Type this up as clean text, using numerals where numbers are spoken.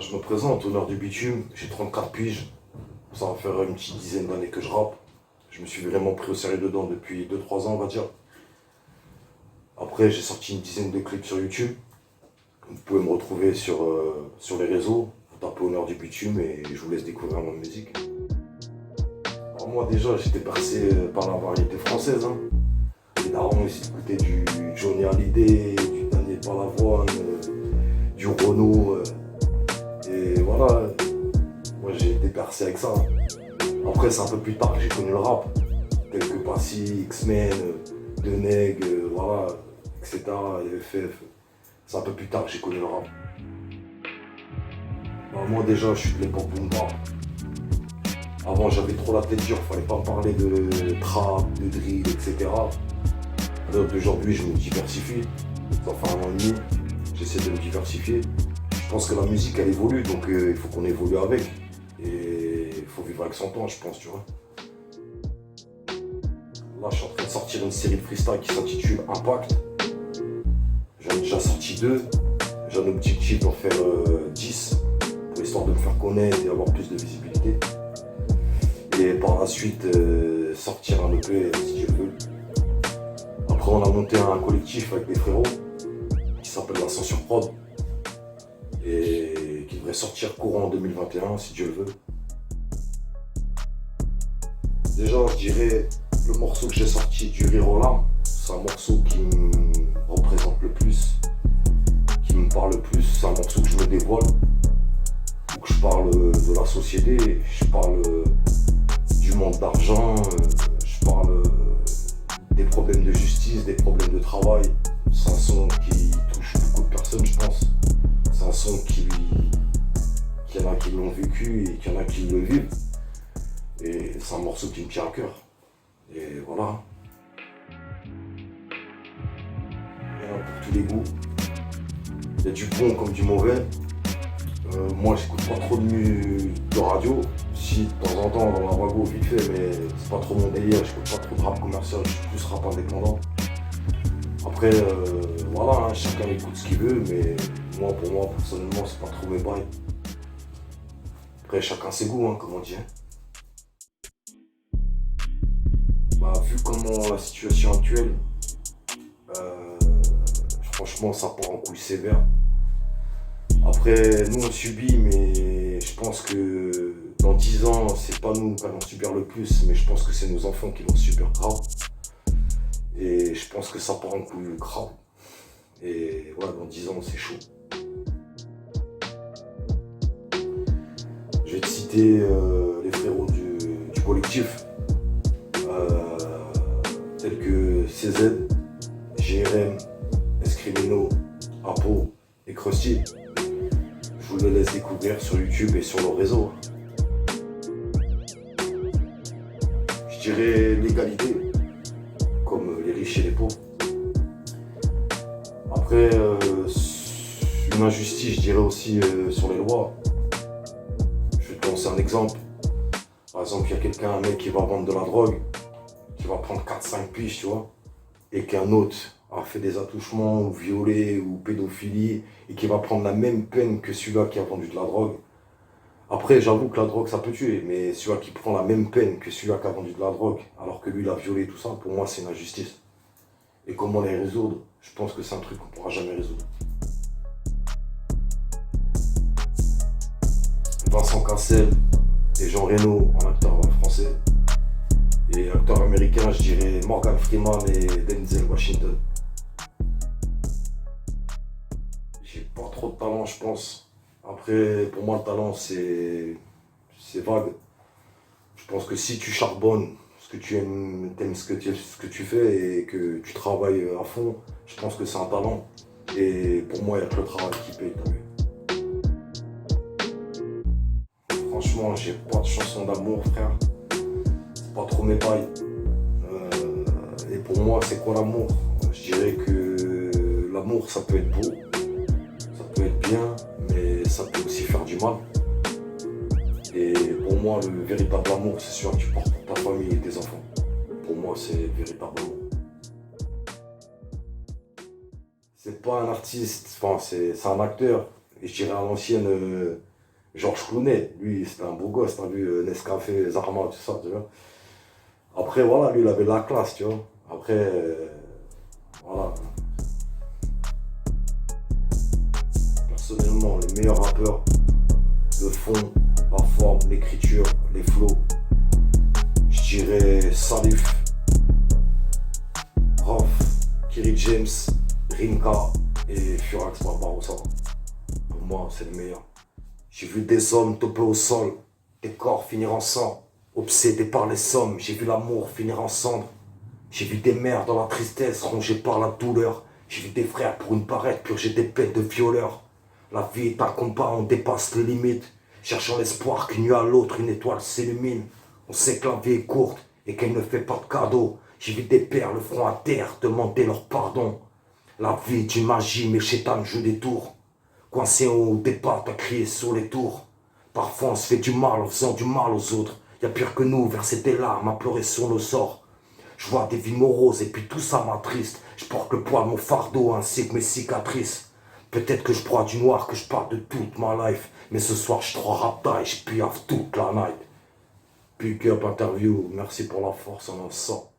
Je me présente, honneur du bitume, j'ai 34 piges. Ça va faire une petite dizaine d'années que je rappe. Je me suis vraiment pris au sérieux dedans depuis 2-3 ans, on va dire. Après, j'ai sorti une dizaine de clips sur YouTube. Vous pouvez me retrouver sur les réseaux. Vous tapez honneur du bitume et je vous laisse découvrir ma musique. Alors moi, déjà, j'étais bercé par la variété française. Les darons, ils écoutaient du Johnny Hallyday, du Daniel Balavoine, du Renaud. Et voilà, moi j'ai été bercé avec ça. Après, c'est un peu plus tard que j'ai connu le rap. Tel que Passy, X-Men, Deneg, voilà, etc. FF. C'est un peu plus tard que j'ai connu le rap. Bah, moi déjà, je suis de l'époque boom bap. Avant, j'avais trop la tête dure, fallait pas me parler de trap, de drill, etc. Alors d'aujourd'hui, je me diversifie. Ça fait 1 an et demi, j'essaie de me diversifier. Je pense que la musique, elle évolue, donc il faut qu'on évolue avec. Et il faut vivre avec son temps, je pense, tu vois. Là, je suis en train de sortir une série de freestyle qui s'intitule Impact. J'en ai déjà sorti 2. J'ai un objectif d'en faire 10, pour histoire de me faire connaître et avoir plus de visibilité. Et par la suite, sortir un EP si Dieu veut. Après, on a monté un collectif avec des frérots qui s'appelle La Censure Prod et qui devrait sortir courant en 2021 si Dieu le veut. Déjà, je dirais le morceau que j'ai sorti, Du rire aux larmes, c'est un morceau qui me représente le plus, qui me parle le plus. C'est un morceau que je me dévoile, où je parle de la société, je parle du manque d'argent, je parle des problèmes de justice, des problèmes de travail. C'est un son qui touche beaucoup de personnes, je pense. C'est un son qu'il y en a qui l'ont vécu et qu'il y en a qui le vivent. Et c'est un morceau qui me tient à cœur. Et voilà. Il y en a pour tous les goûts. Il y a du bon comme du mauvais. Moi, j'écoute pas trop de radio. Si, de temps en temps, dans la wago, vite fait, mais c'est pas trop mon délire. J'écoute pas trop de rap commercial, je suis plus rap indépendant. Après, voilà, chacun écoute ce qu'il veut, mais moi, pour moi, personnellement, c'est pas trop mes bails. Après, chacun ses goûts, comme on dit. Bah, vu comment la situation actuelle, franchement, ça part en couille sévère. Après, nous, on subit, mais je pense que dans 10 ans, c'est pas nous qui allons subir le plus, mais je pense que c'est nos enfants qui vont subir grave. Et je pense que ça part en couille grave. Et voilà, dans 10 ans, c'est chaud. Je vais te citer les frérots du collectif, tels que CZ, GRM, Escrimino, Apo et Krusty. Je vous les laisse découvrir sur YouTube et sur nos réseaux. Je dirais l'égalité, comme les riches et les pauvres. Après, une injustice, je dirais aussi sur les lois. Je vais te lancer un exemple. Par exemple, il y a quelqu'un, un mec qui va vendre de la drogue, qui va prendre 4-5 piges, tu vois, et qu'un autre a fait des attouchements, ou violé, ou pédophilie, et qui va prendre la même peine que celui-là qui a vendu de la drogue. Après, j'avoue que la drogue, ça peut tuer, mais celui-là qui prend la même peine que celui-là qui a vendu de la drogue, alors que lui, il a violé tout ça, pour moi, c'est une injustice. Et comment les résoudre, je pense que c'est un truc qu'on ne pourra jamais résoudre. Vincent Cassel et Jean Reno en acteur français. Et acteur américain, je dirais Morgan Freeman et Denzel Washington. J'ai pas trop de talent, je pense. Après, pour moi, le talent, c'est vague. Je pense que si tu charbonnes, ce que tu aimes, t'aimes ce que tu fais et que tu travailles à fond, je pense que c'est un talent. Et pour moi, il n'y a que le travail qui paye. Franchement, j'ai pas de chanson d'amour, frère. C'est pas trop mes bails. Et pour moi, c'est quoi l'amour? Je dirais que l'amour, ça peut être beau, ça peut être bien, mais ça peut aussi faire du mal. Et pour moi, le véritable amour, c'est celui que tu portes pour ta famille et tes enfants. Pour moi, c'est le véritable amour. C'est pas un artiste, enfin, c'est un acteur. Et je dirais à l'ancienne, Georges Clooney, lui, c'était un beau gosse, t'as vu, Nescafé, Zarma, tout ça, tu vois. Après, voilà, lui, il avait de la classe, tu vois. Après, voilà. Personnellement, les meilleurs rappeurs, le fond, la forme, l'écriture, les flows, je dirais Salif, Rof, Kiri James, Rimka et Furax Barbarossa. Pour moi, c'est le meilleur. J'ai vu des hommes tomber au sol, des corps finir en sang, obsédés par les sommes, j'ai vu l'amour finir en cendres. J'ai vu des mères dans la tristesse, rongées par la douleur. J'ai vu des frères pour une barrette purger des peines de violeurs. La vie est un combat, on dépasse les limites, cherchant l'espoir qu'une nuit à l'autre une étoile s'illumine. On sait que la vie est courte et qu'elle ne fait pas de cadeaux. J'ai vu des pères le front à terre demander leur pardon. La vie est une magie, mais chétan joue des tours. Coincé en haut des pattes à crier sur les tours. Parfois on se fait du mal en faisant du mal aux autres. Y a pire que nous, verser des larmes à pleurer sur nos sorts. Je vois des vies moroses et puis tout ça m'attriste. Je porte le poids de mon fardeau ainsi que mes cicatrices. Peut-être que je broie du noir, que je parle de toute ma life. Mais ce soir je trois rapta et je piaffe toute la night. Big up interview, merci pour la force, on en sort.